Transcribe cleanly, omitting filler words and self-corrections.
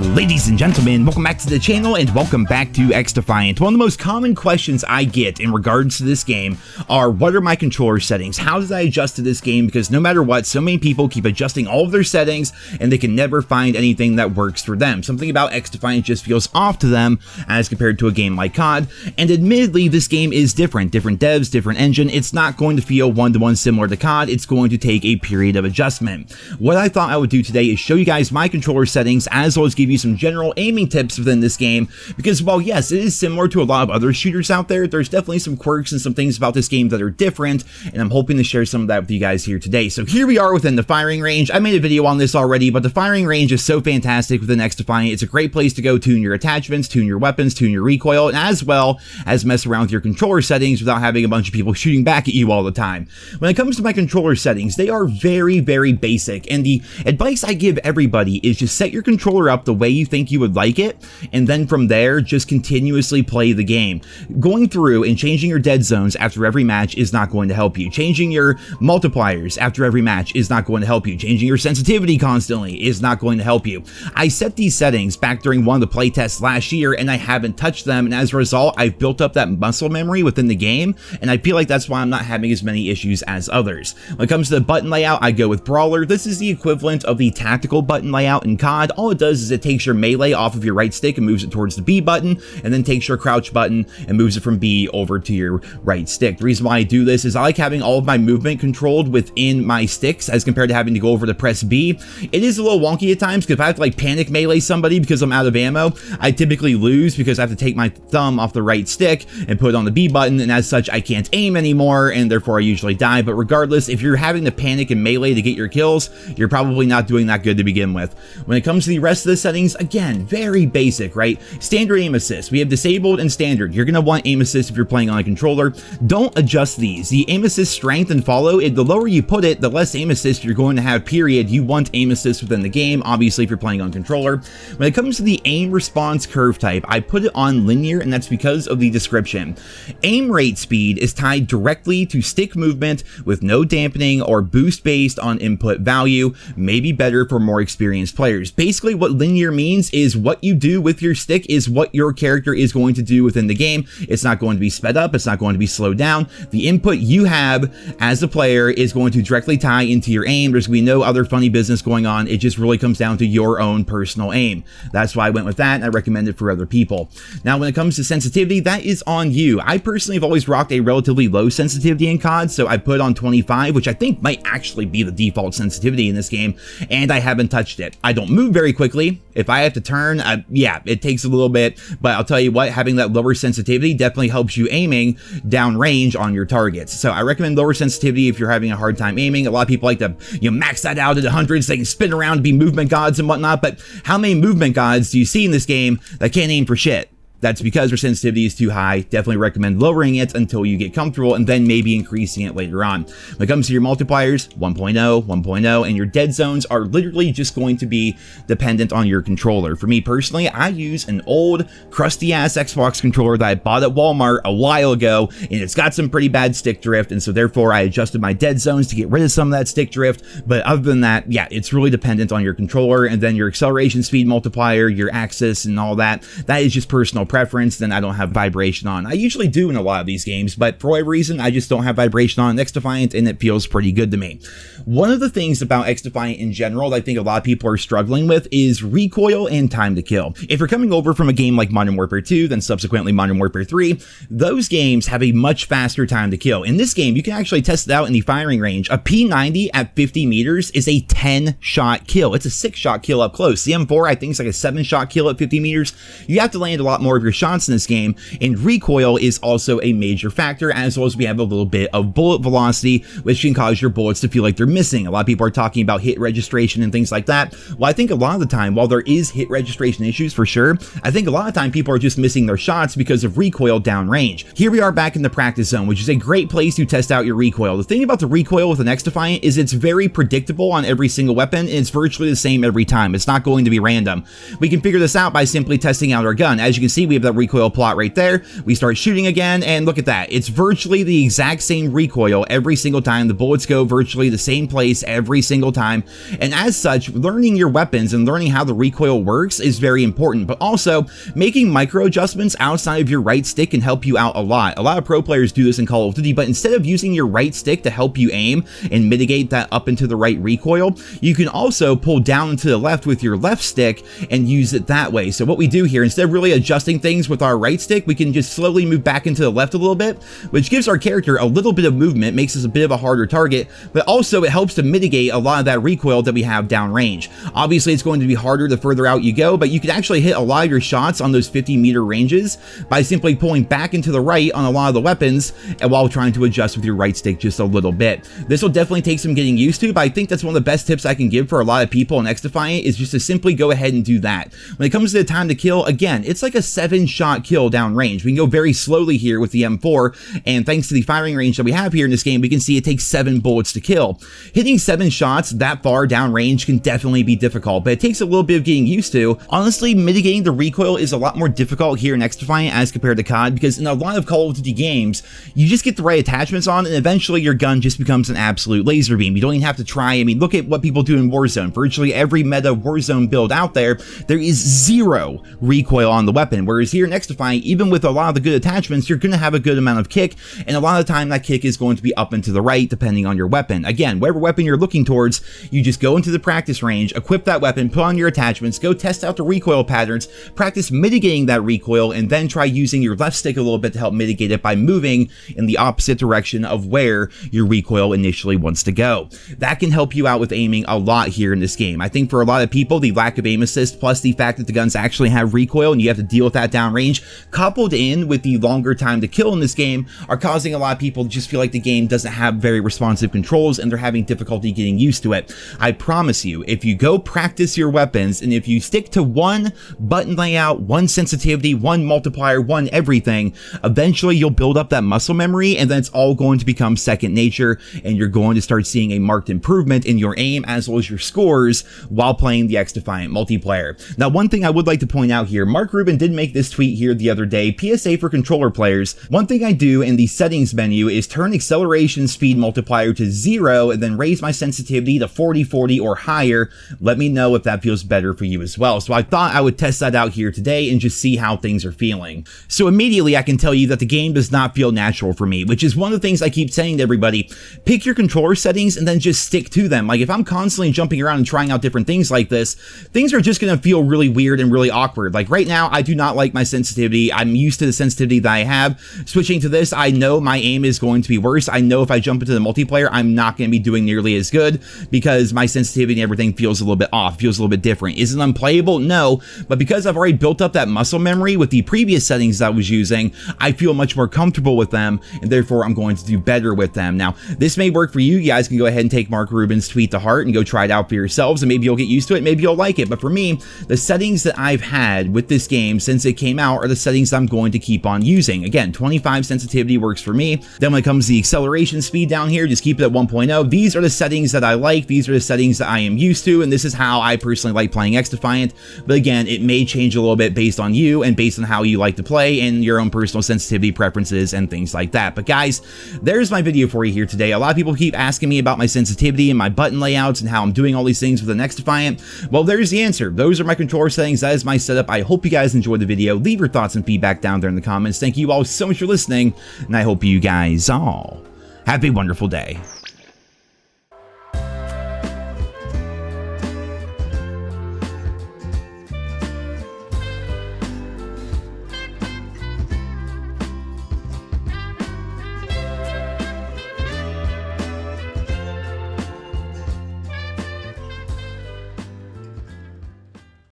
Ladies and gentlemen, welcome back to the channel and welcome back to XDefiant. One of the most common questions I get in regards to this game are, what are my controller settings? How did I adjust to this game? Because no matter what, so many people keep adjusting all of their settings and they can never find anything that works for them. Something about XDefiant just feels off to them as compared to a game like COD. And admittedly, this game is different. Different devs, different engine. It's not going to feel one-to-one similar to COD. It's going to take a period of adjustment. What I thought I would do today is show you guys my controller settings as well as give you some general aiming tips within this game, because while yes, it is similar to a lot of other shooters out there, there's definitely some quirks and some things about this game that are different, and I'm hoping to share some of that with you guys here today. So here we are within the firing range. I made a video on this already, but the firing range is so fantastic within XDefiant. It's a great place to go tune your attachments, tune your weapons, tune your recoil, and as well as mess around with your controller settings without having a bunch of people shooting back at you all the time. When it comes to my controller settings, they are very, very basic, and the advice I give everybody is just set your controller up the way you think you would like it, and then from there just continuously play the game. Going through and changing your dead zones after every match is not going to help you. Changing your multipliers after every match is not going to help you. Changing your sensitivity constantly is not going to help you. I set these settings back during one of the playtests last year and I haven't touched them, and as a result I've built up that muscle memory within the game, and I feel like that's why I'm not having as many issues as others. When it comes to the button layout, I go with brawler. This is the equivalent of the tactical button layout in COD. All it does is it takes your melee off of your right stick and moves it towards the B button, and then takes your crouch button and moves it from B over to your right stick. The reason why I do this is I like having all of my movement controlled within my sticks as compared to having to go over to press B. It is a little wonky at times because if I have to like panic melee somebody because I'm out of ammo, I typically lose because I have to take my thumb off the right stick and put it on the B button, and as such I can't aim anymore, and therefore I usually die. But regardless, if you're having to panic and melee to get your kills, you're probably not doing that good to begin with. When it comes to the rest of the settings, again, very basic, right? Standard aim assist. We have disabled and standard. You're going to want aim assist if you're playing on a controller. Don't adjust these. The aim assist strength and follow, the lower you put it, the less aim assist you're going to have, period. You want aim assist within the game, obviously, if you're playing on controller. When it comes to the aim response curve type, I put it on linear, and that's because of the description. Aim rate speed is tied directly to stick movement with no dampening or boost based on input value, maybe better for more experienced players. Basically, what linear means is what you do with your stick is what your character is going to do within the game. It's not going to be sped up, it's not going to be slowed down. The input you have as a player is going to directly tie into your aim. There's going to be no other funny business going on. It just really comes down to your own personal aim. That's why I went with that, and I recommend it for other people. Now, when it comes to sensitivity, that is on you. I personally have always rocked a relatively low sensitivity in COD, so I put on 25, which I think might actually be the default sensitivity in this game, and I haven't touched it. I don't move very quickly. If I have to turn, yeah, it takes a little bit, but I'll tell you what, having that lower sensitivity definitely helps you aiming downrange on your targets. So I recommend lower sensitivity if you're having a hard time aiming. A lot of people like to, max that out at 100 so they can spin around and be movement gods and whatnot, but how many movement gods do you see in this game that can't aim for shit? That's because their sensitivity is too high. Definitely recommend lowering it until you get comfortable, and then maybe increasing it later on. When it comes to your multipliers, 1.0, 1.0, and your dead zones are literally just going to be dependent on your controller. For me personally, I use an old crusty ass Xbox controller that I bought at Walmart a while ago, and it's got some pretty bad stick drift, and so therefore I adjusted my dead zones to get rid of some of that stick drift. But other than that, yeah, it's really dependent on your controller, and then your acceleration speed multiplier, your axis, and all that. That is just personal preference. Then I don't have vibration on. I usually do in a lot of these games, but for whatever reason, I just don't have vibration on XDefiant, and it feels pretty good to me. One of the things about XDefiant in general that I think a lot of people are struggling with is recoil and time to kill. If you're coming over from a game like Modern Warfare 2, then subsequently Modern Warfare 3, those games have a much faster time to kill. In this game, you can actually test it out in the firing range. A P90 at 50 meters is a 10-shot kill. It's a 6-shot kill up close. The M4, I think, is like a 7-shot kill at 50 meters. You have to land a lot more of your shots in this game, and recoil is also a major factor, as well as we have a little bit of bullet velocity, which can cause your bullets to feel like they're missing. A lot of people are talking about hit registration and things like that. Well, I think a lot of the time, while there is hit registration issues for sure, I think a lot of time people are just missing their shots because of recoil downrange. Here we are back in the practice zone, which is a great place to test out your recoil. The thing about the recoil with an XDefiant is it's very predictable on every single weapon, and it's virtually the same every time. It's not going to be random. We can figure this out by simply testing out our gun. As you can see, we we have that recoil plot right there. We start shooting again, and look at that. It's virtually the exact same recoil every single time. The bullets go virtually the same place every single time, and as such, learning your weapons and learning how the recoil works is very important, but also making micro adjustments outside of your right stick can help you out a lot. A lot of pro players do this in Call of Duty, but instead of using your right stick to help you aim and mitigate that up into the right recoil, you can also pull down and to the left with your left stick and use it that way. So what we do here, instead of really adjusting things with our right stick, we can just slowly move back into the left a little bit, which gives our character a little bit of movement, makes us a bit of a harder target, but also it helps to mitigate a lot of that recoil that we have downrange. Obviously, it's going to be harder the further out you go, but you can actually hit a lot of your shots on those 50-meter ranges by simply pulling back into the right on a lot of the weapons and while trying to adjust with your right stick just a little bit. This will definitely take some getting used to, but I think that's one of the best tips I can give for a lot of people in XDefiant is just to simply go ahead and do that. When it comes to the time to kill, again, it's like a 7-shot kill downrange. We can go very slowly here with the M4, and thanks to the firing range that we have here in this game, we can see it takes 7 bullets to kill. Hitting 7 shots that far downrange can definitely be difficult, but it takes a little bit of getting used to. Honestly, mitigating the recoil is a lot more difficult here in XDefiant as compared to COD, because in a lot of Call of Duty games, you just get the right attachments on, and eventually your gun just becomes an absolute laser beam. You don't even have to try. I mean, look at what people do in Warzone. Virtually every meta Warzone build out there is 0 recoil on the weapon, whereas here in XDefiant, even with a lot of the good attachments, you're going to have a good amount of kick, and a lot of the time that kick is going to be up and to the right, depending on your weapon. Again, whatever weapon you're looking towards, you just go into the practice range, equip that weapon, put on your attachments, go test out the recoil patterns, practice mitigating that recoil, and then try using your left stick a little bit to help mitigate it by moving in the opposite direction of where your recoil initially wants to go. That can help you out with aiming a lot here in this game. I think for a lot of people, the lack of aim assist plus the fact that the guns actually have recoil and you have to deal with that downrange, coupled in with the longer time to kill in this game, are causing a lot of people to just feel like the game doesn't have very responsive controls and they're having difficulty getting used to it. I promise you, if you go practice your weapons and if you stick to one button layout, one sensitivity, one multiplier, one everything, eventually you'll build up that muscle memory, and then it's all going to become second nature, and you're going to start seeing a marked improvement in your aim as well as your scores while playing the XDefiant multiplayer. Now, one thing I would like to point out here, Mark Rubin did make this tweet here the other day, PSA for controller players. One thing I do in the settings menu is turn acceleration speed multiplier to 0 and then raise my sensitivity to 40, 40 or higher. Let me know if that feels better for you as well. So I thought I would test that out here today and just see how things are feeling. So immediately I can tell you that the game does not feel natural for me, which is one of the things I keep saying to everybody. Pick your controller settings and then just stick to them. Like if I'm constantly jumping around and trying out different things like this, things are just going to feel really weird and really awkward. Like right now, I do not like my sensitivity. I'm used to the sensitivity that I have. Switching to this, I know my aim is going to be worse. I know if I jump into the multiplayer, I'm not going to be doing nearly as good because my sensitivity and everything feels a little bit off, feels a little bit different. Is it unplayable? No, but because I've already built up that muscle memory with the previous settings that I was using, I feel much more comfortable with them, and therefore I'm going to do better with them. Now, this may work for you. You guys can go ahead and take Mark Rubin's tweet to heart and go try it out for yourselves, and maybe you'll get used to it, maybe you'll like it. But for me, the settings that I've had with this game since it came out are the settings I'm going to keep on using. Again, 25 sensitivity works for me. Then when it comes to the acceleration speed down here, just keep it at 1.0. These are the settings that I like. These are the settings that I am used to, and this is how I personally like playing XDefiant. But again, it may change a little bit based on you and based on how you like to play and your own personal sensitivity preferences and things like that. But guys, there's my video for you here today. A lot of people keep asking me about my sensitivity and my button layouts and how I'm doing all these things with the XDefiant. Well, there's the answer. Those are my controller settings. That is my setup. I hope you guys enjoyed the video. Leave your thoughts and feedback down there in the comments. Thank you all so much for listening, and I hope you guys all have a wonderful day.